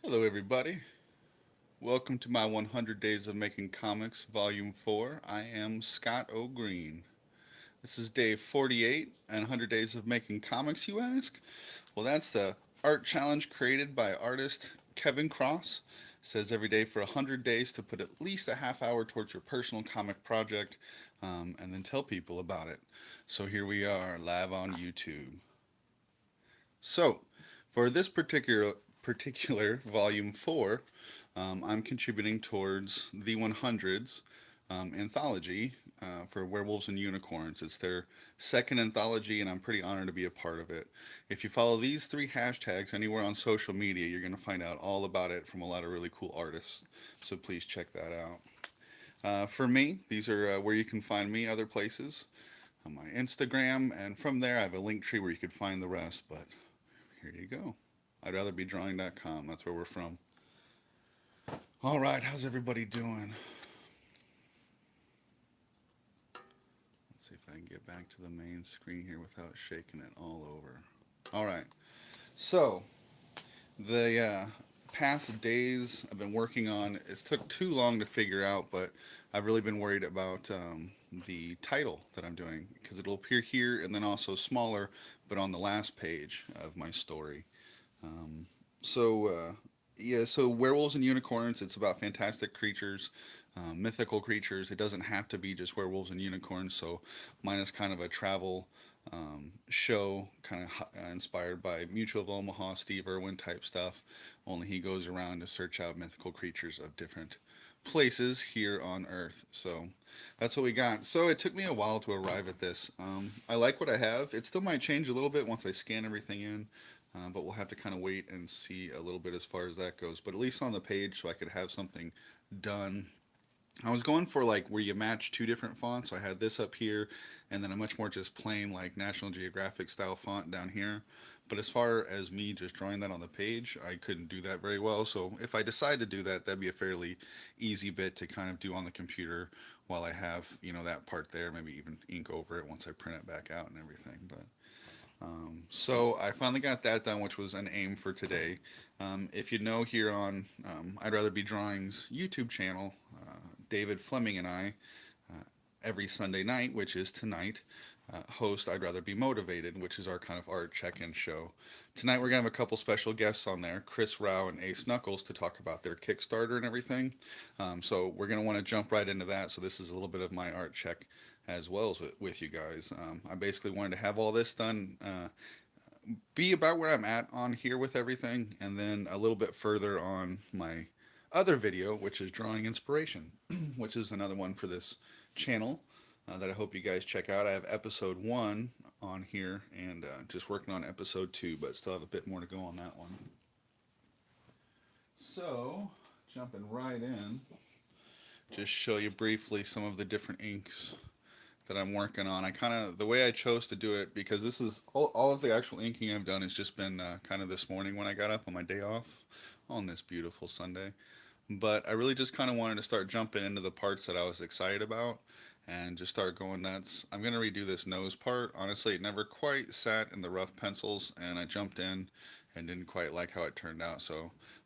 Hello, everybody. Welcome to my 100 Days of Making Comics, Volume 4. I am Scott O Green. This is day 48 and 100 Days of Making Comics, you ask? Well, that's the art challenge created by artist Kevin Cross. It says every day for 100 days to put at least a half hour towards your personal comic project and then tell people about it. So here we are, live on YouTube. So, for this particular volume 4, I'm contributing towards the 100s anthology for Werewolves and Unicorns. It's their second anthology, and I'm pretty honored to be a part of it. If you follow these three hashtags anywhere on social media, you're going to find out all about it from a lot of really cool artists. So please check that out. For me, these are where you can find me other places on my Instagram, and from there I have a link tree where you could find the rest. But here you go. I'd rather be drawing.com. That's where we're from. All right, how's everybody doing? Let's see if I can get back to the main screen here without shaking it all over. All right. So, the past days I've been working on, it's took too long to figure out, but I've really been worried about the title that I'm doing because it'll appear here and then also smaller, but on the last page of my story. Um, so werewolves and unicorns. It's about fantastic creatures, mythical creatures. It doesn't have to be just werewolves and unicorns. So mine is kind of a travel show, kind of inspired by Mutual of Omaha, Steve Irwin type stuff. Only he goes around to search out mythical creatures of different places here on Earth. So that's what we got. So it took me a while to arrive at this. I like what I have. It still might change a little bit once I scan everything in. But we'll have to kind of wait and see a little bit as far as that goes. But at least on the page, so I could have something done. I was going for like where you match two different fonts. So I had this up here, and then a much more just plain like National Geographic style font down here. But as far as me just drawing that on the page, I couldn't do that very well. So if I decide to do that, that'd be a fairly easy bit to kind of do on the computer while I have that part there. Maybe even ink over it once I print it back out and everything. But so I finally got that done, which was an aim for today. If you know, here on I'd Rather Be Drawings YouTube channel, David Fleming and I, every Sunday night, which is tonight, host I'd Rather Be Motivated, which is our kind of art check-in show. Tonight we're going to have a couple special guests on there, Chris Rao and Ace Knuckles, to talk about their Kickstarter and everything. So we're going to want to jump right into that. So this is a little bit of my art check as well as with you guys. I basically wanted to have all this done, be about where I'm at on here with everything, and then a little bit further on my other video, which is drawing inspiration, which is another one for this channel that I hope you guys check out. I have episode 1 on here and just working on episode 2, but still have a bit more to go on that one. So, jumping right in, just show you briefly some of the different inks that I'm working on. I kind of, the way I chose to do it, because this is all of the actual inking I've done has just been kind of this morning when I got up on my day off on this beautiful Sunday. But I really just kind of wanted to start jumping into the parts that I was excited about and just start going nuts. I'm going to redo this nose part. Honestly, it never quite sat in the rough pencils, and I jumped in and didn't quite like how it turned out. So I'm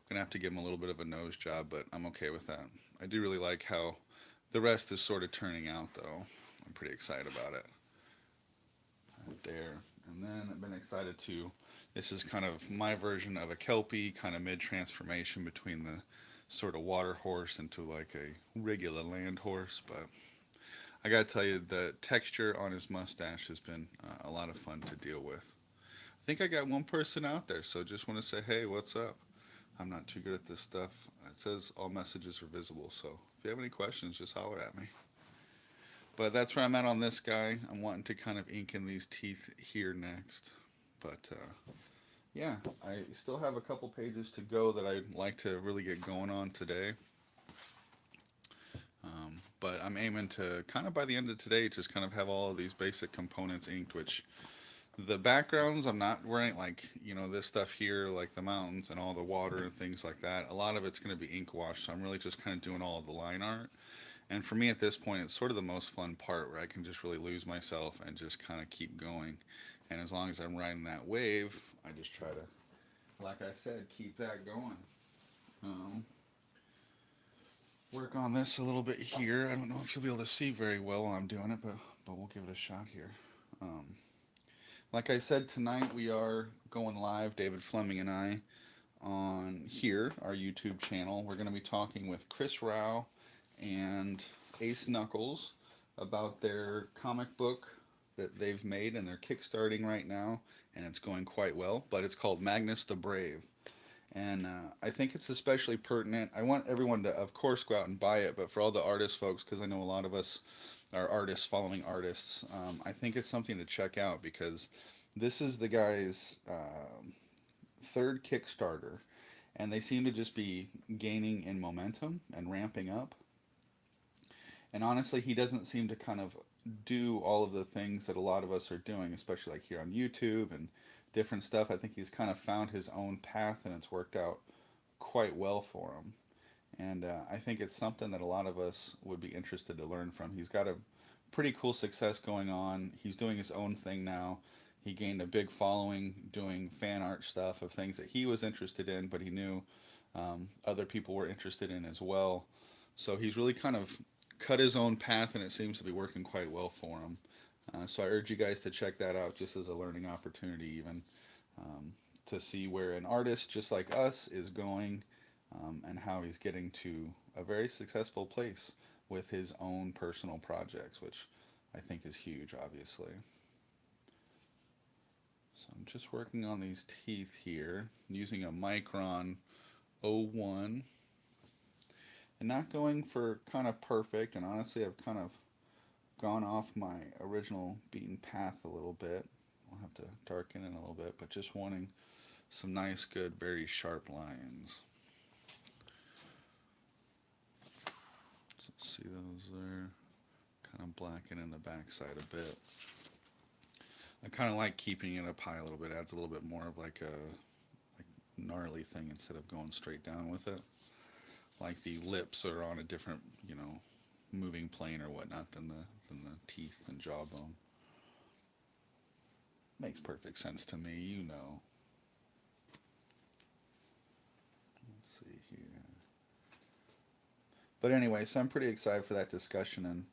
going to have to give him a little bit of a nose job, but I'm okay with that. I do really like how the rest is sort of turning out, though. I'm pretty excited about it. Right there. And then I've been excited to. This is kind of my version of a Kelpie, kind of mid transformation between the sort of water horse into like a regular land horse. But I gotta tell you, the texture on his mustache has been a lot of fun to deal with. I think I got one person out there, so just want to say, hey, what's up? I'm not too good at this stuff. It says all messages are visible, so if you have any questions, just holler at me. But that's where I'm at on this guy. I'm wanting to kind of ink in these teeth here next. But yeah, I still have a couple pages to go that I'd like to really get going on today. But I'm aiming to kind of by the end of today just kind of have all of these basic components inked, which the backgrounds I'm not wearing like, this stuff here, like the mountains and all the water and things like that. A lot of it's going to be ink washed, so I'm really just kind of doing all of the line art. And for me at this point, it's sort of the most fun part where I can just really lose myself and just kind of keep going. And as long as I'm riding that wave, I just try to, like I said, keep that going. Um, work on this a little bit here. I don't know if you'll be able to see very well while I'm doing it, but we'll give it a shot here. Um, like I said, tonight we are going live, David Fleming and I, on here, our YouTube channel. We're going to be talking with Chris Rao and Ace Knuckles about their comic book that they've made and they're kickstarting right now, and it's going quite well. But it's called Magnus the Brave, and I think it's especially pertinent. I want everyone to, of course, go out and buy it, but for all the artist folks, because I know a lot of us are artists following artists, I think it's something to check out because this is the guy's third Kickstarter, and they seem to just be gaining in momentum and ramping up. And honestly, he doesn't seem to kind of do all of the things that a lot of us are doing, especially like here on YouTube and different stuff. I think he's kind of found his own path, and it's worked out quite well for him. And I think it's something that a lot of us would be interested to learn from. He's got a pretty cool success going on. He's doing his own thing now. He gained a big following doing fan art stuff of things that he was interested in, but he knew other people were interested in as well. So he's really kind of cut his own path, and it seems to be working quite well for him. So I urge you guys to check that out just as a learning opportunity, even to see where an artist just like us is going and how he's getting to a very successful place with his own personal projects, which I think is huge, obviously. So I'm just working on these teeth here using a Micron O1 and not going for kind of perfect. And honestly, I've kind of gone off my original beaten path a little bit. I'll have to darken it a little bit, but just wanting some nice, good, very sharp lines. So see those there? Kind of blacken in the backside a bit. I kind of like keeping it up high a little bit. Adds a little bit more of like a gnarly thing instead of going straight down with it. Like the lips are on a different, moving plane or whatnot than the teeth and jawbone. Makes perfect sense to me, you know. Let's see here. But anyway, so I'm pretty excited for that discussion, and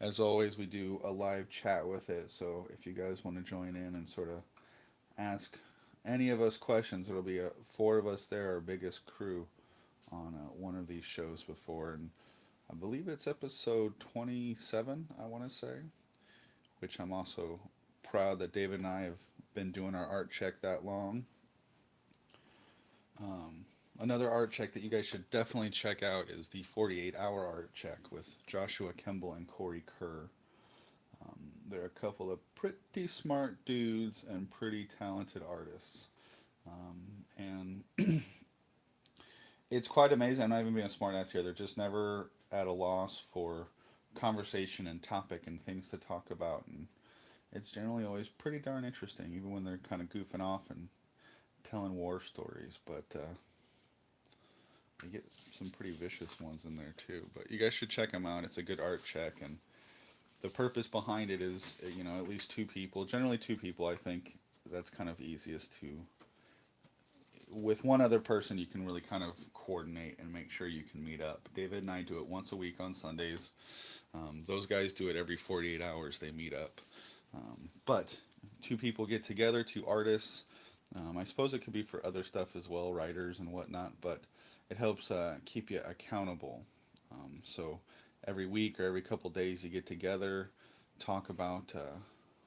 as always, we do a live chat with it. So if you guys want to join in and sort of ask any of us questions, it'll be four of us there, our biggest crew, on one of these shows before, and I believe it's episode 27, I want to say, which I'm also proud that David and I have been doing our art check that long. Another art check that you guys should definitely check out is the 48-hour art check with Joshua Kemble and Corey Kerr. They're a couple of pretty smart dudes and pretty talented artists. And it's quite amazing. I'm not even being a smart ass here. They're just never at a loss for conversation and topic and things to talk about. And it's generally always pretty darn interesting, even when they're kind of goofing off and telling war stories. But you get some pretty vicious ones in there too. But you guys should check them out. It's a good art check, and the purpose behind it is, at least two people. Generally, two people. I think that's kind of easiest to. With one other person, you can really kind of coordinate and make sure you can meet up. David and I do it once a week on Sundays. Those guys do it every 48 hours. They meet up. But two people get together, two artists. I suppose it could be for other stuff as well, writers and whatnot. But it helps keep you accountable. So every week or every couple days, you get together, talk about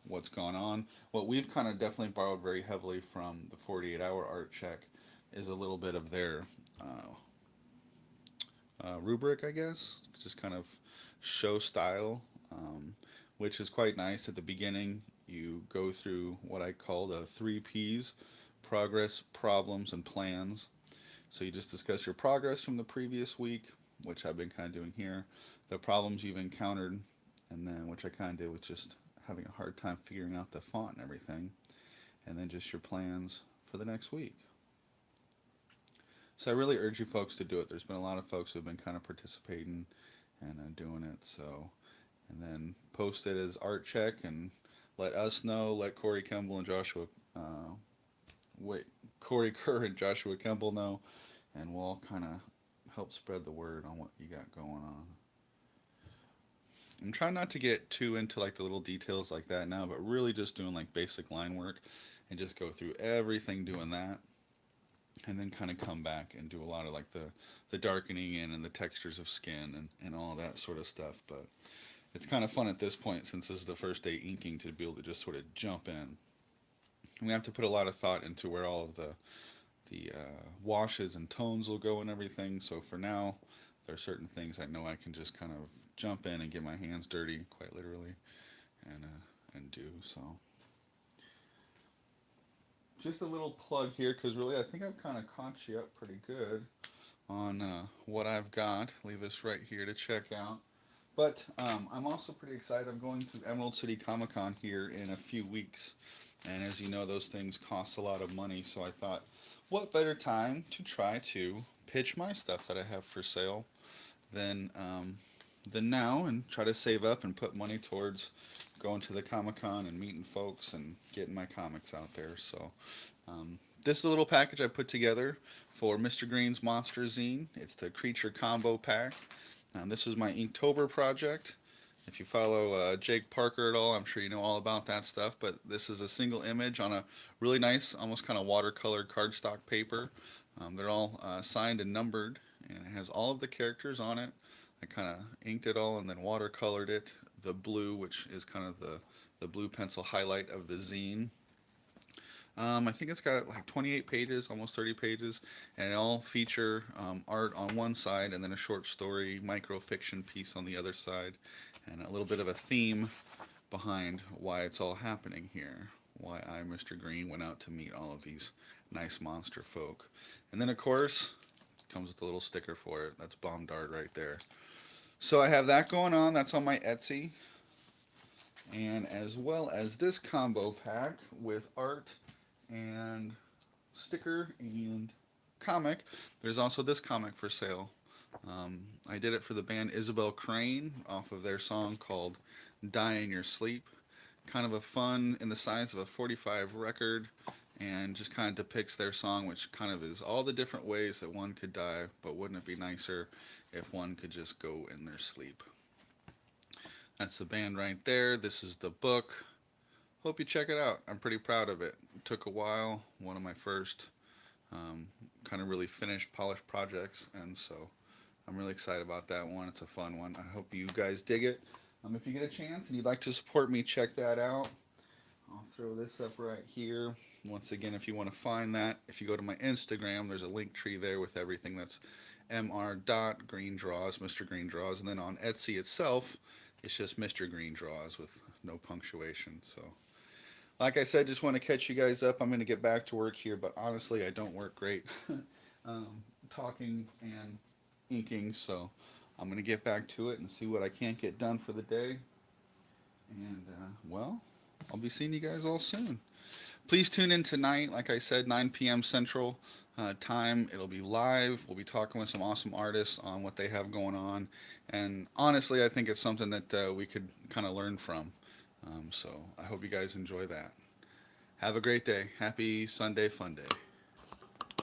what's gone on. What we've kind of definitely borrowed very heavily from the 48-hour art check is a little bit of their rubric, I guess, just kind of show style, which is quite nice. At the beginning, you go through what I call the 3 Ps: progress, problems, and plans. So you just discuss your progress from the previous week, which I've been kind of doing here, the problems you've encountered, and then which I kind of did with just having a hard time figuring out the font and everything, and then just your plans for the next week. So I really urge you folks to do it. There's been a lot of folks who've been kind of participating and doing it. So, and then post it as art check and let us know. Let Corey Kemble and Joshua, Corey Kerr and Joshua Kemble know, and we'll all kind of help spread the word on what you got going on. I'm trying not to get too into like the little details like that now, but really just doing like basic line work and just go through everything doing that, and then kind of come back and do a lot of like the darkening in and the textures of skin and all that sort of stuff. But it's kind of fun at this point, since this is the first day inking, to be able to just sort of jump in. We have to put a lot of thought into where all of the washes and tones will go and everything. So for now, there are certain things I know I can just kind of jump in and get my hands dirty, quite literally, and do so. Just a little plug here, because really I think I've kind of caught you up pretty good on what I've got. Leave this right here to check out. But I'm also pretty excited. I'm going to Emerald City Comic Con here in a few weeks. And as you know, those things cost a lot of money. So I thought, what better time to try to pitch my stuff that I have for sale than now, and try to save up and put money towards going to the Comic Con and meeting folks and getting my comics out there. So this is a little package I put together for Mr. Green's Monster Zine. It's the Creature Combo Pack. This was my Inktober project. If you follow Jake Parker at all, I'm sure you know all about that stuff. But this is a single image on a really nice, almost kind of watercolor cardstock paper. They're all signed and numbered, and it has all of the characters on it. I kind of inked it all and then watercolored it. The blue, which is kind of the blue pencil highlight of the zine. I think it's got like 28 pages, almost 30 pages, and it all feature art on one side and then a short story, microfiction piece on the other side, and a little bit of a theme behind why it's all happening here, why I, Mr. Green, went out to meet all of these nice monster folk. And then, of course, comes with a little sticker for it. That's Bomb Dart right there. So I have that going on. That's on my Etsy. And as well as this combo pack with art and sticker and comic, there's also this comic for sale. I did it for the band Isabel Crane off of their song called Die in Your Sleep. Kind of a fun, in the size of a 45 record, and just kind of depicts their song, which kind of is all the different ways that one could die, but wouldn't it be nicer if one could just go in their sleep. That's the band right there. This is the book. Hope you check it out. I'm pretty proud of it. It took a while. One of my first kind of really finished, polished projects, and so I'm really excited about that one. It's a fun one. I hope you guys dig it. If you get a chance and you'd like to support me, check that out. I'll throw this up right here. Once again, if you want to find that, if you go to my Instagram, there's a link tree there with everything. That's mr.greendraws, Mr. Green Draws. And then on Etsy itself, it's just Mr. Green Draws with no punctuation. So, like I said, just want to catch you guys up. I'm going to get back to work here, but honestly, I don't work great talking and inking. So I'm going to get back to it and see what I can't get done for the day. And, well, I'll be seeing you guys all soon. Please tune in tonight, like I said, 9 p.m. Central time. It'll be live. We'll be talking with some awesome artists on what they have going on. And honestly, I think it's something that we could kind of learn from. So I hope you guys enjoy that. Have a great day. Happy Sunday Fun Day.